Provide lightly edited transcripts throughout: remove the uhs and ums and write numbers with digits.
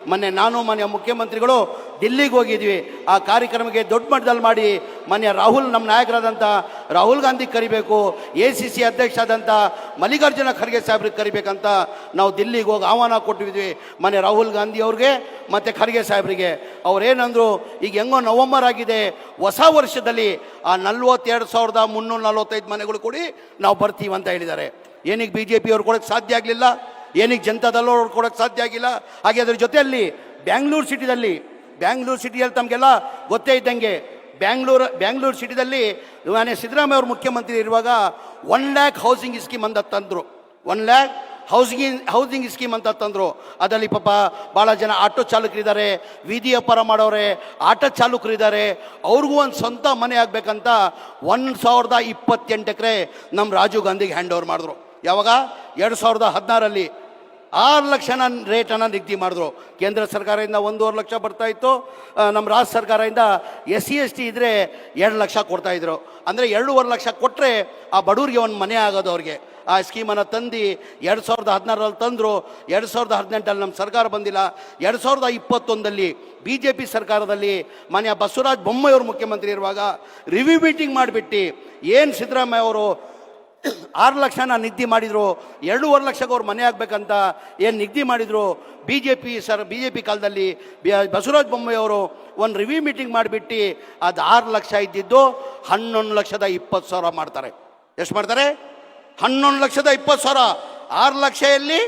ಮೊನ್ನೆ ನಾನು ಮಾನ್ಯ ಮುಖ್ಯಮಂತ್ರಿಗಳು ದಿಲ್ಲಿಗೆ ಹೋಗಿದ್ವಿ. ಆ ಕಾರ್ಯಕ್ರಮಕ್ಕೆ ದೊಡ್ಡ ಮಟ್ಟದಲ್ಲಿ ಮಾಡಿ ಮಾನ್ಯ ನಮ್ಮ ನಾಯಕರಾದಂಥ ರಾಹುಲ್ ಗಾಂಧಿ ಕರಿಬೇಕು, ACC ಅಧ್ಯಕ್ಷ ಆದಂಥ ಮಲ್ಲಿಕಾರ್ಜುನ ಖರ್ಗೆ ಸಾಹೇಬ್ರಿಗೆ ಕರಿಬೇಕಂತ ನಾವು ದಿಲ್ಲಿಗೆ ಹೋಗಿ ಆಹ್ವಾನ ಕೊಟ್ಟಿದ್ವಿ ಮಾನ್ಯ ರಾಹುಲ್ ಗಾಂಧಿ ಅವ್ರಿಗೆ ಮತ್ತು ಖರ್ಗೆ ಸಾಹೇಬ್ರಿಗೆ. ಅವ್ರೇನಂದ್ರು, ಈಗ ಹೆಂಗೋ ನವಂಬರ್ ಆಗಿದೆ, ಹೊಸ ವರ್ಷದಲ್ಲಿ ಆ 42,345 ಮನೆಗಳು ಕೂಡಿ ನಾವು ಬರ್ತೀವಿ ಅಂತ ಹೇಳಿದ್ದಾರೆ. ಏನಕ್ಕೆ BJP ಅವ್ರು ಕೊಡೋಕ್ಕೆ ಸಾಧ್ಯ ಆಗಲಿಲ್ಲ? ಏನಕ್ಕೆ ಜನತಾದಳವ್ರು ಕೊಡೋಕ್ಕೆ ಸಾಧ್ಯ ಆಗಿಲ್ಲ? ಹಾಗೆ ಅದ್ರ ಜೊತೆಯಲ್ಲಿ ಬ್ಯಾಂಗ್ಳೂರು ಸಿಟಿಯಲ್ಲಿ ತಮಗೆಲ್ಲ ಗೊತ್ತೇ ಇದ್ದಂಗೆ ಬ್ಯಾಂಗ್ಳೂರು ಸಿಟಿದಲ್ಲಿ ನಾನೇ ಸಿದ್ದರಾಮಯ್ಯ ಅವರು ಮುಖ್ಯಮಂತ್ರಿ ಇರುವಾಗ 1 lakh ಹೌಸಿಂಗ್ ಸ್ಕೀಮ್ ಅಂತ ತಂದರು. 1 lakh ಹೌಸಿಂಗ್ ಸ್ಕೀಮ್ ಅಂತ ತಂದರು. ಅದರಲ್ಲಿ ಪಾಪ ಭಾಳ ಜನ ಆಟೋ ಚಾಲಕರಿದ್ದಾರೆ, ಬೀದಿ ವ್ಯಾಪಾರ ಮಾಡೋರೆ, ಆಟೋ ಚಾಲಕರಿದ್ದಾರೆ. ಅವ್ರಿಗೂ ಒಂದು ಸ್ವಂತ ಮನೆ ಆಗಬೇಕಂತ 1028 ಎಕರೆ ನಮ್ಮ ರಾಜೀವ್ ಗಾಂಧಿಗೆ ಹ್ಯಾಂಡ್ ಓವರ್ ಮಾಡಿದ್ರು. ಯಾವಾಗ? 2016ರಲ್ಲಿ 6 ಲಕ್ಷನ ರೇಟನ್ನು ನಿಗದಿ ಮಾಡಿದ್ರು. ಕೇಂದ್ರ ಸರ್ಕಾರದಿಂದ 1.5 ಲಕ್ಷ ಬರ್ತಾಯಿತ್ತು, ನಮ್ಮ ರಾಜ್ಯ ಸರ್ಕಾರದಿಂದ SC ST ಇದ್ದರೆ 2 ಲಕ್ಷ ಕೊಡ್ತಾಯಿದ್ರು. ಅಂದರೆ 2.5 ಲಕ್ಷ ಕೊಟ್ಟರೆ ಆ ಬಡವ್ರಿಗೆ ಒಂದು ಮನೆ ಆಗೋದು ಅವ್ರಿಗೆ. ಆ ಸ್ಕೀಮನ್ನು ತಂದು 2016ರಲ್ಲಿ ತಂದರು. 2018ರಲ್ಲಿ ನಮ್ಮ ಸರ್ಕಾರ ಬಂದಿಲ್ಲ. 2021ರಲ್ಲಿ BJP ಸರ್ಕಾರದಲ್ಲಿ ಮಾನ್ಯ ಬಸವರಾಜ ಬೊಮ್ಮಾಯಿಯವರು ಮುಖ್ಯಮಂತ್ರಿ ಇರುವಾಗ ರಿವ್ಯೂ ಮೀಟಿಂಗ್ ಮಾಡಿಬಿಟ್ಟು ಏನು ಸಿದ್ದರಾಮಯ್ಯ ಅವರು 6 ಲಕ್ಷನ ನಿಗದಿ ಮಾಡಿದರು, 2.5 ಲಕ್ಷಕ್ಕೆ ಅವ್ರು ಮನೆ ಆಗಬೇಕಂತ ಏನು ನಿಗದಿ ಮಾಡಿದರು. BJP ಕಾಲದಲ್ಲಿ ಬಸವರಾಜ ಬೊಮ್ಮಾಯಿ ಅವರು ಒಂದು ರಿವ್ಯೂ ಮೀಟಿಂಗ್ ಮಾಡಿಬಿಟ್ಟು ಅದು 6 ಲಕ್ಷ ಇದ್ದಿದ್ದು 11,20,000 ಮಾಡ್ತಾರೆ. ಎಷ್ಟು ಮಾಡ್ತಾರೆ? 11,20,000. 6 ಲಕ್ಷ ಎಲ್ಲಿ?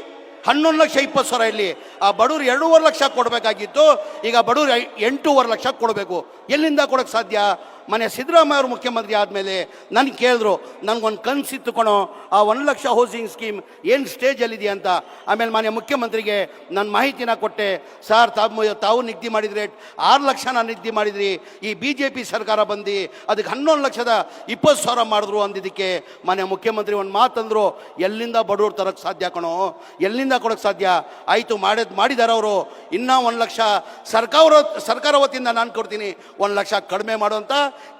11,20,000 ಇಲ್ಲಿ. ಆ ಬಡವ್ರು 2.5 ಲಕ್ಷ ಕೊಡಬೇಕಾಗಿತ್ತು, ಈಗ ಬಡವ್ರು 8.5 ಲಕ್ಷ ಕೊಡಬೇಕು. ಎಲ್ಲಿಂದ ಕೊಡೋಕ್ಕೆ ಸಾಧ್ಯ? ಮನೆ ಸಿದ್ದರಾಮಯ್ಯ ಅವರು ಮುಖ್ಯಮಂತ್ರಿ ಆದಮೇಲೆ ನನಗೆ ಕೇಳಿದ್ರು, ನನಗೊಂದು ಕನಸಿತ್ತು ಕಣೋ, ಆ 1 ಲಕ್ಷ ಹೌಸಿಂಗ್ ಸ್ಕೀಮ್ ಏನು ಸ್ಟೇಜಲ್ಲಿದೆಯಾ ಅಂತ. ಆಮೇಲೆ ಮಾನ್ಯ ಮುಖ್ಯಮಂತ್ರಿಗೆ ನಾನು ಮಾಹಿತಿನ ಕೊಟ್ಟೆ. ಸರ್, ತಾವು ನಿಗದಿ ಮಾಡಿದ್ರಿ 6 ಲಕ್ಷನ ನಿಗದಿ ಮಾಡಿದ್ರಿ, ಈ BJP ಸರ್ಕಾರ ಬಂದು ಅದಕ್ಕೆ 11,20,000 ಮಾಡಿದ್ರು ಅಂದಿದ್ದಕ್ಕೆ ಮಾನ್ಯ ಮುಖ್ಯಮಂತ್ರಿ ಒಂದು ಮಾತಂದರು, ಎಲ್ಲಿಂದ ಬಡವ್ರು ತರೋಕ್ಕೆ ಸಾಧ್ಯ ಕಣೋ, ಎಲ್ಲಿಂದ ಕೊಡೋಕ್ಕೆ ಸಾಧ್ಯ? ಆಯಿತು, ಮಾಡಿದ್ದಾರೆ ಅವರು. ಇನ್ನೂ 1 ಲಕ್ಷ ಸರ್ಕಾರ ವತಿಯಿಂದ ನಾನು ಕೊಡ್ತೀನಿ, 1 ಲಕ್ಷ ಕಡಿಮೆ ಮಾಡುವಂಥ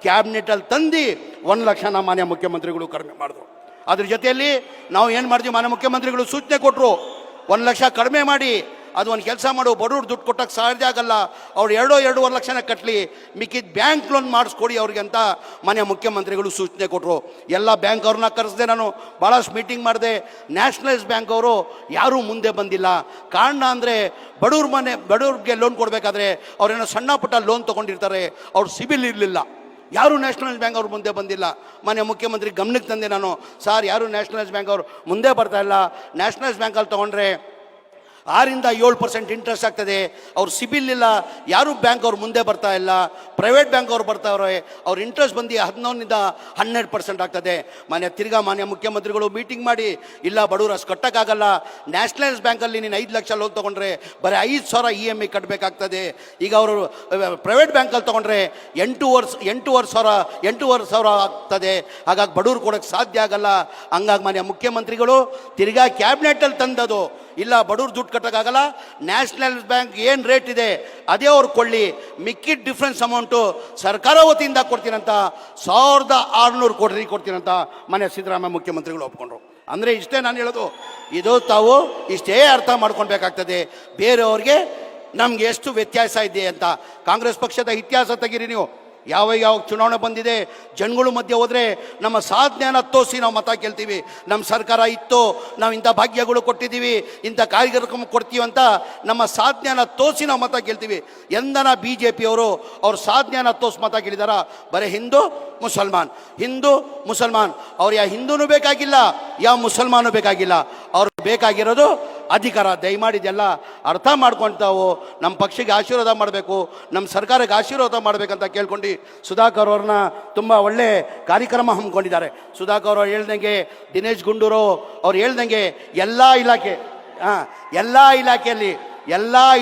ಕ್ಯಾಬಿನೆಟಲ್ಲಿ ತಂದು 1 ಲಕ್ಷನ ಮಾನ್ಯ ಮುಖ್ಯಮಂತ್ರಿಗಳು ಕಡಿಮೆ ಮಾಡಿದ್ರು. ಅದ್ರ ಜೊತೆಯಲ್ಲಿ ನಾವು ಏನು ಮಾಡ್ತೀವಿ, ಮಾನ್ಯ ಮುಖ್ಯಮಂತ್ರಿಗಳು ಸೂಚನೆ ಕೊಟ್ಟರು, 1 ಲಕ್ಷ ಕಡಿಮೆ ಮಾಡಿ ಅದು ಒಂದು ಕೆಲಸ ಮಾಡು, ಬಡವ್ರು ದುಡ್ಡು ಕೊಟ್ಟಕ್ಕೆ ಸಾಧ್ಯ ಆಗಲ್ಲ, ಅವ್ರು 2.5 ಲಕ್ಷನ ಕಟ್ಟಲಿ, ಮಿಕ್ಕಿದ ಬ್ಯಾಂಕ್ ಲೋನ್ ಮಾಡಿಸ್ಕೊಡಿ ಅವ್ರಿಗೆ ಅಂತ ಮಾನ್ಯ ಮುಖ್ಯಮಂತ್ರಿಗಳು ಸೂಚನೆ ಕೊಟ್ಟರು. ಎಲ್ಲ ಬ್ಯಾಂಕ್ ಅವ್ರನ್ನ ಕರೆಸಿದೆ, ನಾನು ಭಾಳಷ್ಟು ಮೀಟಿಂಗ್ ಮಾಡಿದೆ. ನ್ಯಾಷನಲೈಸ್ ಬ್ಯಾಂಕ್ ಅವರು ಯಾರೂ ಮುಂದೆ ಬಂದಿಲ್ಲ. ಕಾರಣ ಅಂದರೆ ಬಡವ್ರಿಗೆ ಲೋನ್ ಕೊಡಬೇಕಾದ್ರೆ ಅವ್ರೇನೋ ಸಣ್ಣ ಪುಟ್ಟ ಲೋನ್ ತೊಗೊಂಡಿರ್ತಾರೆ, ಅವ್ರು ಸಿಬಿಲ್ ಇರಲಿಲ್ಲ. ಯಾರು ನ್ಯಾಷನಲೈಸ್ ಬ್ಯಾಂಕ್ ಅವ್ರು ಮುಂದೆ ಬಂದಿಲ್ಲ. ಮಾನ್ಯ ಮುಖ್ಯಮಂತ್ರಿ ಗಮನಕ್ಕೆ ತಂದೆ ನಾನು, ಸರ್ ಯಾರು ನ್ಯಾಷನಲೈಸ್ ಬ್ಯಾಂಕ್ ಅವ್ರು ಮುಂದೆ ಬರ್ತಾಯಿಲ್ಲ, ನ್ಯಾಷನಲೈಸ್ ಬ್ಯಾಂಕಲ್ಲಿ ತೊಗೊಂಡ್ರೆ 6-7% ಇಂಟ್ರೆಸ್ಟ್ ಆಗ್ತದೆ, ಅವ್ರು ಸಿಬಿಲ್ ಇಲ್ಲ, ಯಾರು ಬ್ಯಾಂಕ್ ಅವ್ರು ಮುಂದೆ ಬರ್ತಾ ಇಲ್ಲ, ಪ್ರೈವೇಟ್ ಬ್ಯಾಂಕ್ ಅವ್ರು ಬರ್ತಾವ್ರೆ, ಅವ್ರ ಇಂಟ್ರೆಸ್ಟ್ ಬಂದು 11-12% ಆಗ್ತದೆ. ಮಾನ್ಯ ಮುಖ್ಯಮಂತ್ರಿಗಳು ಮೀಟಿಂಗ್ ಮಾಡಿ, ಇಲ್ಲ ಬಡವರು ಅಷ್ಟು ಕಟ್ಟೋಕ್ಕಾಗಲ್ಲ, ನ್ಯಾಷನಲೈಸ್ ಬ್ಯಾಂಕಲ್ಲಿ ನೀನು 5 ಲಕ್ಷ ಲೋನ್ ತೊಗೊಂಡ್ರೆ ಬರೀ 5,000 EMI ಕಟ್ಟಬೇಕಾಗ್ತದೆ. ಈಗ ಅವರು ಪ್ರೈವೇಟ್ ಬ್ಯಾಂಕಲ್ಲಿ ತೊಗೊಂಡ್ರೆ 8,500 ಆಗ್ತದೆ. ಹಾಗಾಗಿ ಬಡವ್ರು ಕೊಡೋಕ್ಕೆ ಸಾಧ್ಯ ಆಗಲ್ಲ. ಹಂಗಾಗಿ ಮಾನ್ಯ ಮುಖ್ಯಮಂತ್ರಿಗಳು ತಿರ್ಗಾ ಕ್ಯಾಬಿನೆಟಲ್ಲಿ ತಂದದು, ಇಲ್ಲ ಬಡವ್ರು ದುಡ್ಡು ಕಟ್ಟೋಕ್ಕಾಗಲ್ಲ, ನ್ಯಾಷನಲ್ ಬ್ಯಾಂಕ್ ಏನು ರೇಟ್ ಇದೆ ಅದೇ ಅವ್ರು ಕೊಳ್ಳಿ, ಮಿಕ್ಕಿದ ಡಿಫ್ರೆನ್ಸ್ ಅಮೌಂಟು ಸರ್ಕಾರ ವತಿಯಿಂದ ಕೊಡ್ತೀನಂತ 1,600 ಕೋಟಿ ಕೊಡ್ತೀನಂತ ಮಾನ್ಯ ಸಿದ್ದರಾಮಯ್ಯ ಮುಖ್ಯಮಂತ್ರಿಗಳು ಒಪ್ಕೊಂಡ್ರು. ಅಂದರೆ ಇಷ್ಟೇ ನಾನು ಹೇಳೋದು, ಇದು ತಾವು ಇಷ್ಟೇ ಅರ್ಥ ಮಾಡ್ಕೊಳ್ಬೇಕಾಗ್ತದೆ. ಬೇರೆಯವ್ರಿಗೆ ನಮಗೆ ಎಷ್ಟು ವ್ಯತ್ಯಾಸ ಇದೆ ಅಂತ. ಕಾಂಗ್ರೆಸ್ ಪಕ್ಷದ ಇತಿಹಾಸ ತೆಗೀರಿ ನೀವು. ಯಾವ ಚುನಾವಣೆ ಬಂದಿದೆ, ಜನಗಳು ಮಧ್ಯೆ ಹೋದರೆ ನಮ್ಮ ಸಾಧನೆಯನ್ನು ತೋರಿಸಿ ನಾವು ಮತ ಕೇಳ್ತೀವಿ. ನಮ್ಮ ಸರ್ಕಾರ ಇತ್ತು, ನಾವು ಇಂಥ ಭಾಗ್ಯಗಳು ಕೊಟ್ಟಿದ್ದೀವಿ, ಇಂಥ ಕಾರ್ಯಕ್ರಮ ಕೊಡ್ತೀವಿ ಅಂತ ನಮ್ಮ ಸಾಧನೆಯನ್ನು ತೋರಿಸಿ ನಾವು ಮತ ಕೇಳ್ತೀವಿ. ಎಂದನ BJP ಅವರು ಅವ್ರ ಸಾಧನೆಯನ್ನು ತೋರಿಸಿ ಮತ ಕೇಳಿದಾರ? ಬರೀ ಹಿಂದೂ ಮುಸಲ್ಮಾನ್. ಅವ್ರು ಯಾವ ಹಿಂದೂನೂ ಬೇಕಾಗಿಲ್ಲ, ಯಾವ ಮುಸಲ್ಮಾನೂ ಬೇಕಾಗಿಲ್ಲ, ಅವ್ರು ಬೇಕಾಗಿರೋದು ಅಧಿಕಾರ. ದಯಮಾಡಿ ಇದೆಲ್ಲ ಅರ್ಥ ಮಾಡ್ಕೊಳ್ತಾವು. ನಮ್ಮ ಪಕ್ಷಕ್ಕೆ ಆಶೀರ್ವಾದ ಮಾಡಬೇಕು, ನಮ್ಮ ಸರ್ಕಾರಕ್ಕೆ ಆಶೀರ್ವಾದ ಮಾಡಬೇಕಂತ ಕೇಳ್ಕೊಂಡು ಸುಧಾಕರ್ ಅವ್ರನ್ನ ತುಂಬ ಒಳ್ಳೆ ಕಾರ್ಯಕ್ರಮ ಹಮ್ಮಿಕೊಂಡಿದ್ದಾರೆ. ಸುಧಾಕರ್ ಅವ್ರು ಹೇಳ್ದಂಗೆ, ದಿನೇಶ್ ಗುಂಡೂರು ಅವ್ರು ಹೇಳ್ದಂಗೆ ಎಲ್ಲ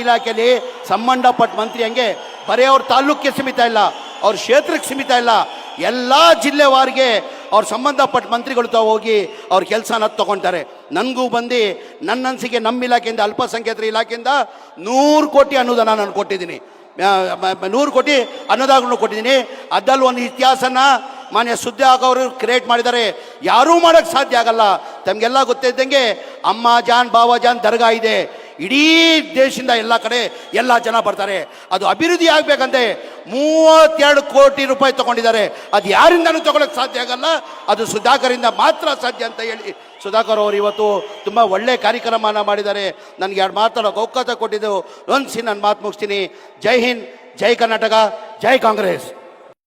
ಇಲಾಖೆಯಲ್ಲಿ ಸಂಬಂಧಪಟ್ಟ ಮಂತ್ರಿ ಹಂಗೆ ಬರೀ ಅವ್ರ ತಾಲೂಕಿಗೆ ಸೀಮಿತ ಇಲ್ಲ, ಅವ್ರ ಕ್ಷೇತ್ರಕ್ಕೆ ಸೀಮಿತ ಇಲ್ಲ, ಎಲ್ಲ ಜಿಲ್ಲೆವಾರಿಗೆ ಅವ್ರು ಸಂಬಂಧಪಟ್ಟ ಮಂತ್ರಿಗಳು ಹೋಗಿ ಅವ್ರ ಕೆಲಸನ ತೊಗೊಳ್ತಾರೆ. ನನಗೂ ಬಂದು ನನ್ನ ಅನಿಸಿಕೆ ನಮ್ಮ ಇಲಾಖೆಯಿಂದ, ಅಲ್ಪಸಂಖ್ಯಾತರ ಇಲಾಖೆಯಿಂದ 100 ಕೋಟಿ ಅನುದಾನ ನಾನು ಕೊಟ್ಟಿದ್ದೀನಿ, 100 ಕೋಟಿ ಅನ್ನೋದಾಗ್ಲೂ ಕೊಟ್ಟಿದ್ದೀನಿ. ಅದ್ರಲ್ಲಿ ಒಂದು ಇತಿಹಾಸನ ಮಾನ್ಯ ಸುದ್ದಿಯಾಗ ಅವರು ಕ್ರಿಯೇಟ್ ಮಾಡಿದ್ದಾರೆ. ಯಾರೂ ಮಾಡೋಕ್ಕೆ ಸಾಧ್ಯ ಆಗಲ್ಲ. ತಮಗೆಲ್ಲ ಗೊತ್ತಿದ್ದಂಗೆ ಅಮ್ಮ ಜಾನ್ ಬಾವ ಜಾನ್ ದರ್ಗಾ ಇದೆ. ಇಡೀ ದೇಶದಿಂದ ಎಲ್ಲ ಕಡೆ ಎಲ್ಲ ಜನ ಬರ್ತಾರೆ. ಅದು ಅಭಿವೃದ್ಧಿ ಆಗಬೇಕಂತೆ 32 ಕೋಟಿ ರೂಪಾಯಿ ತಗೊಂಡಿದ್ದಾರೆ. ಅದು ಯಾರಿಂದನೂ ತಗೊಳಕ್ಕೆ ಸಾಧ್ಯ ಆಗಲ್ಲ, ಅದು ಸುಧಾಕರಿಂದ ಮಾತ್ರ ಸಾಧ್ಯ ಅಂತ ಹೇಳಿ ಸುಧಾಕರ್ ಅವರು ಇವತ್ತು ತುಂಬ ಒಳ್ಳೆ ಕಾರ್ಯಕ್ರಮನ ಮಾಡಿದ್ದಾರೆ. ನನಗೆ 2 ಮಾತಾಡೋಕೆ ಅವಕಾಶ ಕೊಟ್ಟಿದ್ದು. ಒಂದ್ಸಿ ನನ್ನ ಮಾತು ಮುಗಿಸ್ತೀನಿ. ಜೈ ಹಿಂದ್, ಜೈ ಕರ್ನಾಟಕ, ಜೈ ಕಾಂಗ್ರೆಸ್.